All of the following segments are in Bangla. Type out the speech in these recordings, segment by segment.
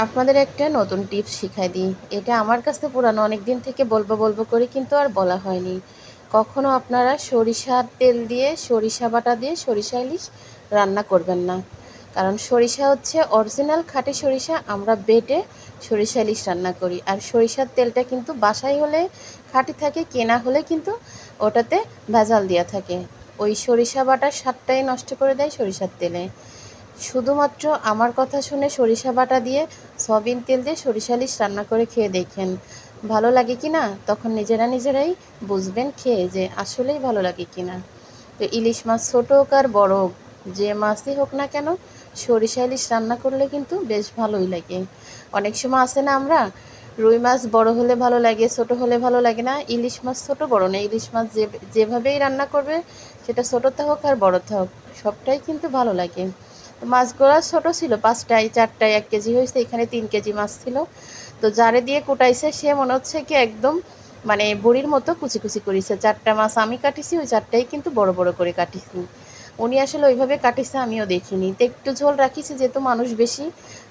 আপনাদের একটা নতুন টিপস শিখাই দিই। এটা আমার কাছে পুরানো, অনেক দিন থেকে বলবো বলবো করে কিন্তু আর বলা হয়নি। কখনো আপনারা সরিষার তেল দিয়ে, সরিষা বাটা দিয়ে সরিষা ইলিশ রান্না করবেন না। কারণ সরিষা হচ্ছে অরিজিনাল খাঁটি সরিষা, আমরা বেটে সরিষা ইলিশ রান্না করি। আর সরিষার তেলটা কিন্তু বাসায় হলে খাঁটি থাকে, কেনা হলে কিন্তু ওটাতে ভেজাল দেওয়া থাকে। ওই সরিষা বাটার স্বাদটাই নষ্ট করে দেয় সরিষার তেলে। শুধুমাত্র আমার কথা শুনে সরিষা বাটা দিয়ে সয়াবিন তেল দিয়ে সরিষা ইলিশ রান্না করে খেয়ে দেখেন ভালো লাগে কি না, তখন নিজেরাই বুঝবেন খেয়ে যে আসলেই ভালো লাগে কি না। তো ইলিশ মাছ ছোটো হোক আর বড় হোক, যে মাছই হোক না কেন, সরিষা ইলিশ রান্না করলে কিন্তু বেশ ভালোই লাগে। অনেক সময় আছে না, আমরা রুই মাছ বড় হলে ভালো লাগে, ছোট হলে ভালো লাগে না। ইলিশ মাছ ছোট বড় না, ইলিশ মাছ যেভাবেই রান্না করবে, সেটা ছোটোতে হোক আর বড়তে হোক, সবটাই কিন্তু ভালো লাগে। মাছগুলো ছোট ছিল, 5টায় 4টায় 1 কেজি হয়েছে, এখানে 3 কেজি মাছ ছিল। তো যারে দিয়ে কুটাইছে সে মনে হচ্ছে কি একদম মানে বুড়ির মতো কুচি কুচি করেছে। 4টা মাছ আমি কাটিছি, ওই 4টাই কিন্তু বড় বড় করে কাটিছি। উনি আসলে ওইভাবে কাটিছে, আমিও দেখিনি। তো একটু ঝোল রাখিছি, যেহেতু মানুষ বেশি।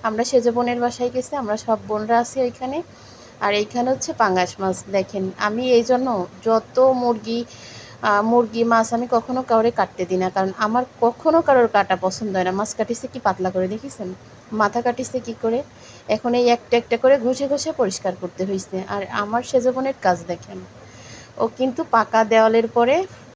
আমরা সেজ বোনের বাসায় গেছি, আমরা সব বোনরা আছি ওইখানে। আর এইখানে হচ্ছে পাঙ্গাস মাছ। দেখেন, আমি এই জন্য যত মুরগি মাছ আমি কখনো কাউরে কাটতে দিই না, কারণ আমার কখনো কারোর কাটা পছন্দ হয় না। মাছ কাটিছে কি পাতলা করে, দেখেছেন মাথা কাটিছে কি করে। এখন এই একটা একটা করে ঘষে ঘষে পরিষ্কার করতে হয়েছে। আর আমার সেজ বোনের কাজ দেখেন, ও কিন্তু পাকা দেওয়ালের পরে